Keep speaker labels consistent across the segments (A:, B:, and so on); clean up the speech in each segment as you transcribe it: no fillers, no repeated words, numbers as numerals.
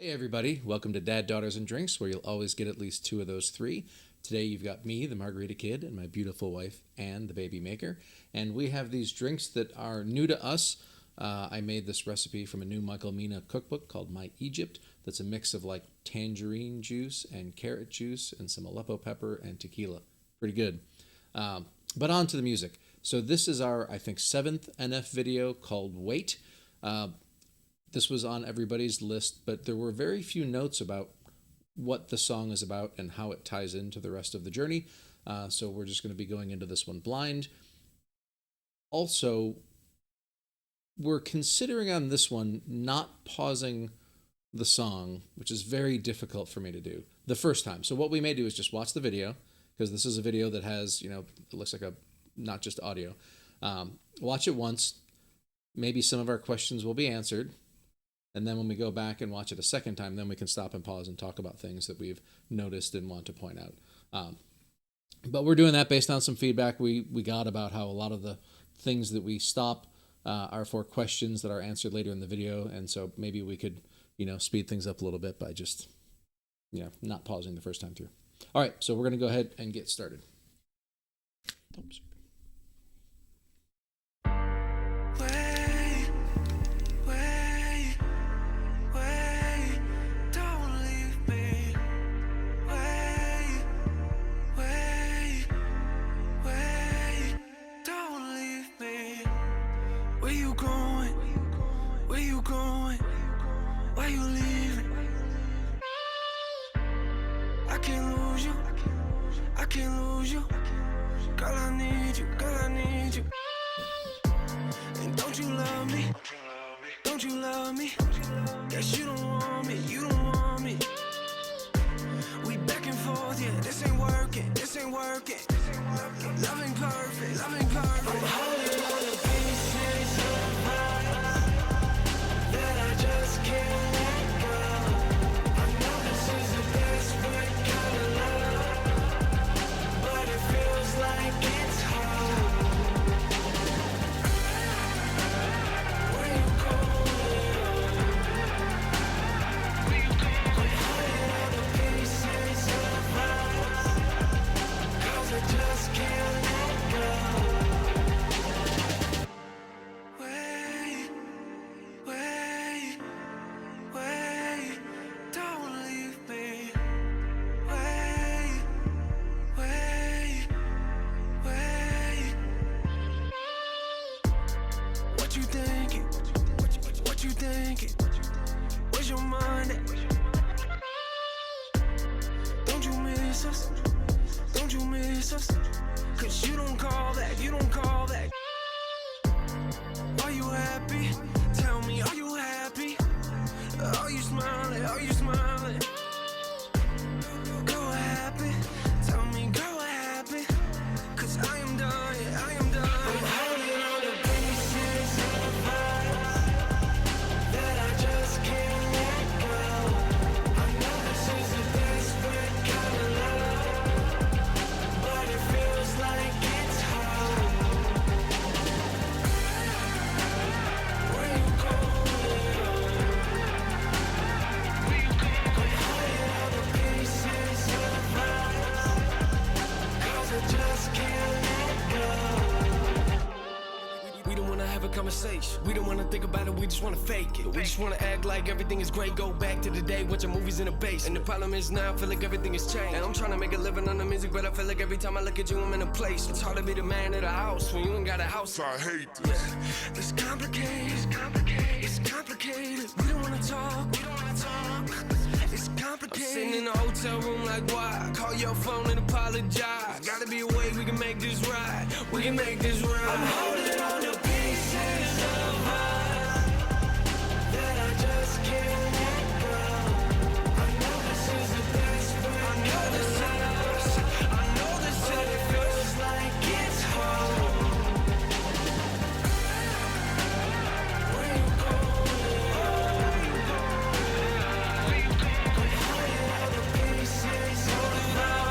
A: Hey everybody, welcome to Dad, Daughters, and Drinks, where you'll always get at least two of those three. Today you've got me, the Margarita Kid, and my beautiful wife, Anne, the Baby Maker. And we have these drinks that are new to us. I made this recipe from a new Michael Mina cookbook called My Egypt. That's a mix of like tangerine juice and carrot juice and some Aleppo pepper and tequila. Pretty good. But on to the music. So this is our, I think, 7th NF video called Wait. This was on everybody's list, but there were very few notes about what the song is about and how it ties into the rest of the journey. So we're just going to be going into this one blind. Also, we're considering on this one not pausing the song, which is very difficult for me to do the first time. So what we may do is just watch the video, because this is a video that has, it looks like not just audio. Watch it once. Maybe some of our questions will be answered. And then when we go back and watch it a second time, then we can stop and pause and talk about things that we've noticed and want to point out. But we're doing that based on some feedback we got about how a lot of the things that we stop are for questions that are answered later in the video. And so maybe we could, speed things up a little bit by just, not pausing the first time through. All right, so we're going to go ahead and get started. Oops.
B: We don't wanna think about it, we just wanna fake it. We just wanna act like everything is great. Go back to the day, watching movies in the base. And the problem is now I feel like everything has changed. And I'm trying to make a living on the music, but I feel like every time I look at you, I'm in a place. It's hard to be the man of the house when you ain't got a house. I hate this. Yeah. It's complicated, it's complicated, it's complicated. We don't wanna talk, we don't wanna talk. It's complicated. I'm sitting in a hotel room like, why? Call your phone and apologize. Gotta be a way we can make this right. We can make this right. I'm holding on to pieces of us that I just can't let go. I know this is the best, but I know this is. I know this is. It feels like it's home. Where you going? Where you going? I'm holding on to pieces of us.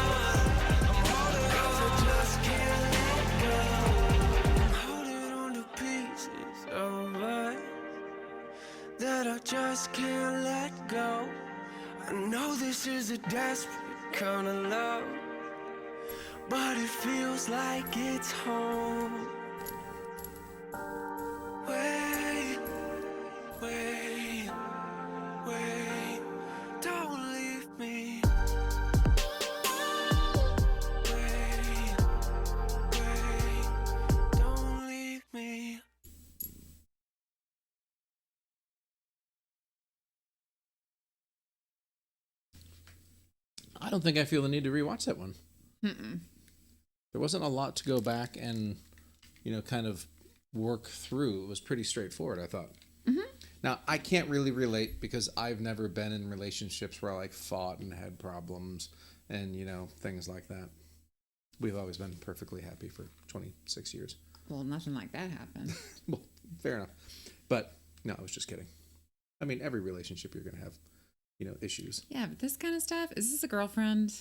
B: I'm holding on, 'cause I just can't let go. I'm holding on to I know this is a desperate kind of love, but it feels like it's home. Wait, wait, wait, don't leave me. Wait, wait, don't leave me.
A: I don't think I feel the need to rewatch that one. There wasn't a lot to go back and, kind of work through. It was pretty straightforward, I thought. Now, I can't really relate because I've never been in relationships where I fought and had problems and, things like that. We've always been perfectly happy for 26 years.
C: Well, nothing like that happened.
A: Well, fair enough. But no, I was just kidding. I mean, every relationship you're going to have, issues.
C: Yeah, but this kind of stuff, is this a girlfriend?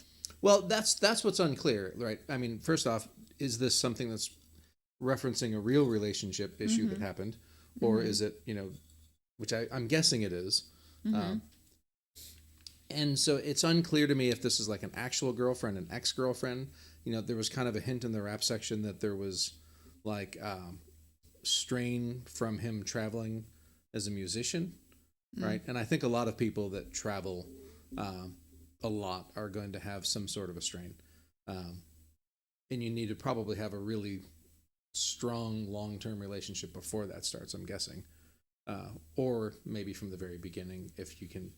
A: Well, that's what's unclear, right? I mean, first off, is this something that's referencing a real relationship issue that happened, or is it, which I'm guessing it is. And so it's unclear to me if this is like an actual girlfriend, an ex-girlfriend. There was kind of a hint in the rap section that there was like strain from him traveling as a musician, right? And I think a lot of people that travel a lot are going to have some sort of a strain. And you need to probably have a really strong long-term relationship before that starts, I'm guessing. Or maybe from the very beginning, if you can,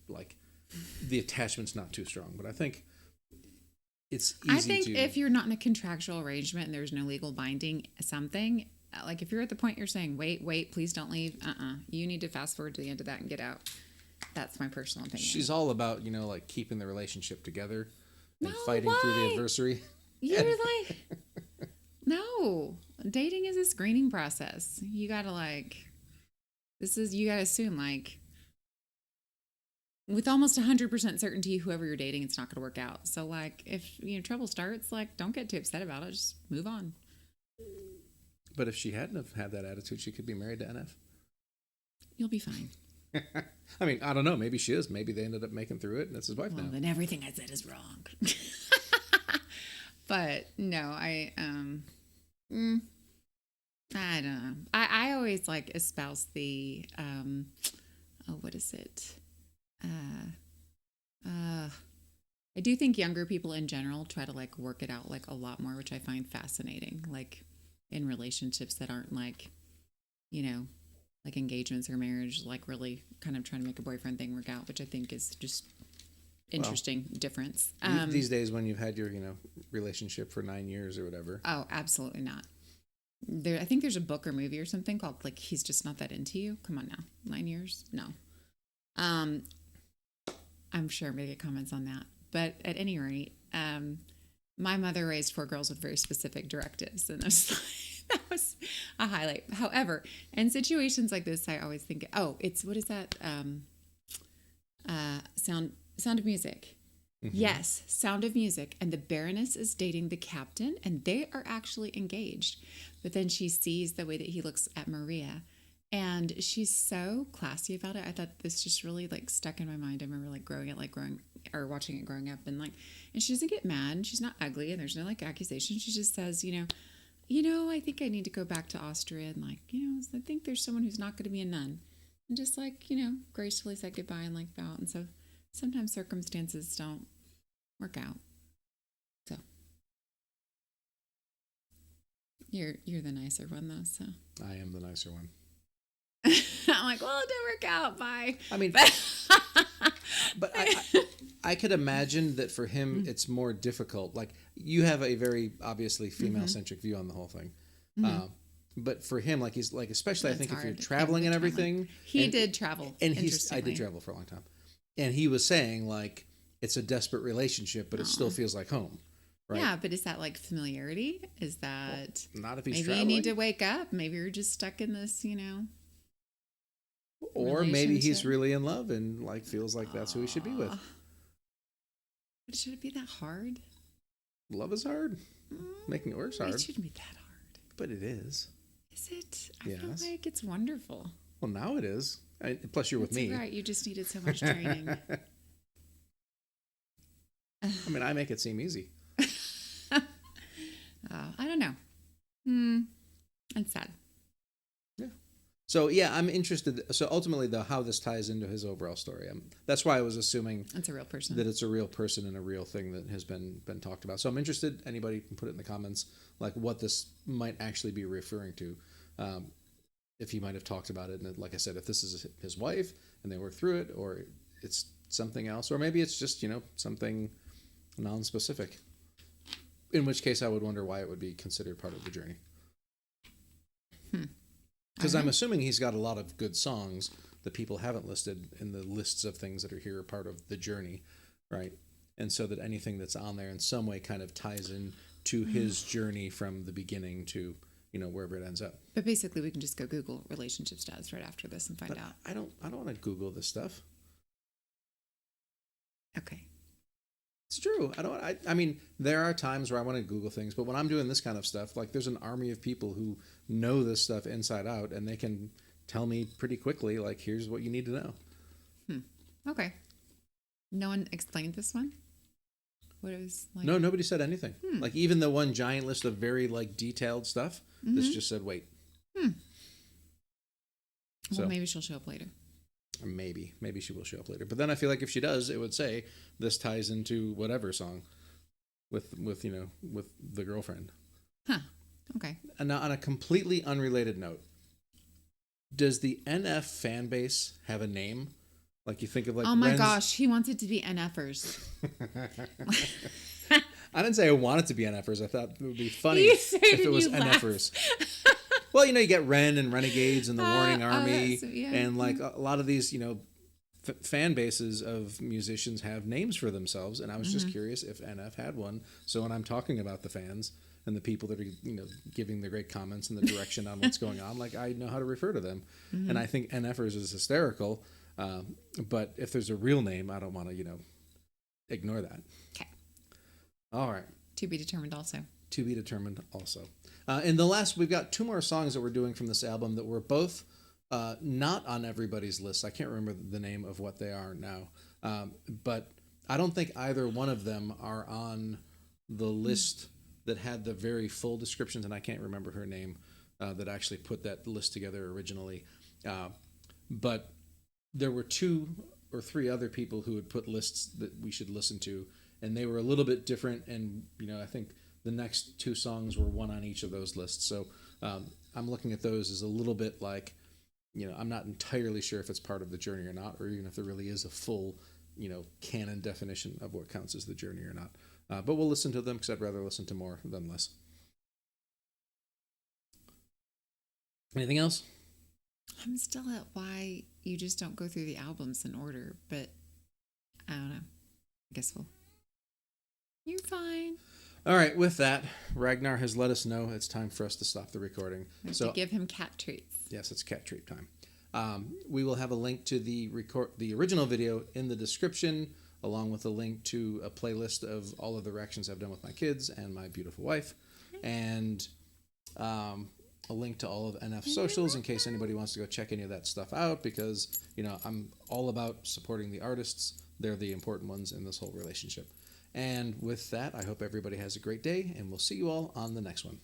A: the attachment's not too strong. But I think it's easy
C: I think if you're not in a contractual arrangement and there's no legal binding something, like if you're at the point you're saying, wait, please don't leave. You need to fast forward to the end of that and get out. That's my personal opinion.
A: She's all about, keeping the relationship together and
C: No,
A: fighting through the
C: why?
A: adversity.
C: You're like, no, dating is a screening process. You gotta you gotta assume with almost 100% certainty, whoever you're dating, it's not gonna work out. So if trouble starts, don't get too upset about it. Just move on.
A: But if she hadn't have had that attitude, she could be married to NF.
C: You'll be fine.
A: I mean, I don't know. Maybe she is. Maybe they ended up making through it, and that's his wife
C: Well,
A: now.
C: then everything I said is wrong. But no, I don't know. I always espouse the what is it? I do think younger people in general try to work it out a lot more, which I find fascinating. In relationships that aren't engagements or marriage, really kind of trying to make a boyfriend thing work out, which I think is just interesting difference.
A: These days, when you've had your relationship for 9 years or whatever.
C: Oh, absolutely not. I think there's a book or movie or something called He's Just Not That Into You. Come on now. 9 years? No. I'm sure I'm going to get comments on that. But at any rate, my mother raised 4 girls with very specific directives, and that was a highlight. However, in situations like this, I always think, what is that? Sound of Music. Mm-hmm. Yes, Sound of Music. And the Baroness is dating the captain, and they are actually engaged. But then she sees the way that he looks at Maria, and she's so classy about it. I thought this just really stuck in my mind. I remember watching it growing up, and she doesn't get mad, and she's not ugly, and there's no accusation. She just says, I think I need to go back to Austria, and I think there's someone who's not going to be a nun, and just gracefully said goodbye and bow. And so sometimes circumstances don't work out. So you're the nicer one though. So
A: I am the nicer one.
C: I'm well, it didn't work out. Bye.
A: I mean, but I could imagine that for him, it's more difficult. You have a very obviously female-centric view on the whole thing. But for him, he's especially,
C: That's
A: I think
C: hard.
A: if you're traveling and everything.
C: He did travel.
A: And I did travel for a long time. And he was saying it's a desperate relationship, but it still feels like home. Right?
C: Yeah, but is that
A: familiarity?
C: Is that
A: not if he's
C: maybe
A: traveling.
C: You need to wake up? Maybe you're just stuck in this,
A: Or maybe he's really in love and feels like that's who he should be with.
C: But should it be that hard?
A: Love is hard. Making it work is hard.
C: It shouldn't be that hard.
A: But it is.
C: Is it? I
A: Yes.
C: feel like it's wonderful.
A: Well, now it is. Plus, you're with me.
C: Right. You just needed so much training.
A: I mean, I make it seem easy.
C: I don't know. It's sad.
A: Yeah. So yeah, I'm interested. So ultimately, though, how this ties into his overall story. That's why I was assuming
C: It's a real person.
A: that it's a real person and a real thing that has been talked about. So I'm interested. Anybody can put it in the comments, like what this might actually be referring to. If he might have talked about it, and like I said, if this is his wife and they work through it, or it's something else, or maybe it's just something non-specific. In which case, I would wonder why it would be considered part of the journey. Because I'm assuming he's got a lot of good songs that people haven't listed in the lists of things that are here part of the journey, right? And so that anything that's on there in some way kind of ties in to his journey from the beginning to wherever it ends up.
C: But basically, we can just go Google relationship stats right after this and find out.
A: I don't want to Google this stuff.
C: Okay.
A: It's true. I mean, there are times where I want to Google things, but when I'm doing this kind of stuff, like there's an army of people who know this stuff inside out, and they can tell me pretty quickly, like, here's what you need to know.
C: Okay. No one explained this one? What it was like?
A: No, nobody said anything. Like even the one giant list of very detailed stuff, this just said wait.
C: Well, maybe she'll show up later.
A: Maybe she will show up later. But then I feel like if she does, it would say this ties into whatever song with the girlfriend.
C: Huh. Okay.
A: And now on a completely unrelated note, does the NF fan base have a name? Like you think of
C: oh my gosh, he wants it to be NFers.
A: I didn't say I want it to be NFers. I thought it would be funny
C: You
A: if
C: said
A: it was
C: you laughed.
A: NFers. Well, you get Ren and Renegades and the Warning Army,
C: yeah.
A: and a lot of these, fan bases of musicians have names for themselves. And I was just curious if NF had one. So when I'm talking about the fans and the people that are, giving the great comments and the direction on what's going on, I know how to refer to them. And I think NFers is hysterical. But if there's a real name, I don't want to, ignore that.
C: Okay.
A: All right.
C: To be determined also.
A: To be determined also. We've got 2 more songs that we're doing from this album that were both not on everybody's list. I can't remember the name of what they are now. But I don't think either one of them are on the list that had the very full descriptions, and I can't remember her name that actually put that list together originally. But there were 2 or 3 other people who had put lists that we should listen to, and they were a little bit different, and I think the next 2 songs were one on each of those lists. So I'm looking at those as a little bit like, I'm not entirely sure if it's part of the journey or not, or even if there really is a full, canon definition of what counts as the journey or not. But we'll listen to them because I'd rather listen to more than less. Anything else?
C: I'm still at why you just don't go through the albums in order, but I don't know. I guess you're fine.
A: All right, with that, Ragnar has let us know it's time for us to stop the recording.
C: We have to give him cat treats.
A: Yes, it's cat treat time. We will have a link to the original video in the description, along with a link to a playlist of all of the reactions I've done with my kids and my beautiful wife, and a link to all of NF socials in case anybody wants to go check any of that stuff out, because I'm all about supporting the artists. They're the important ones in this whole relationship. And with that, I hope everybody has a great day, and we'll see you all on the next one.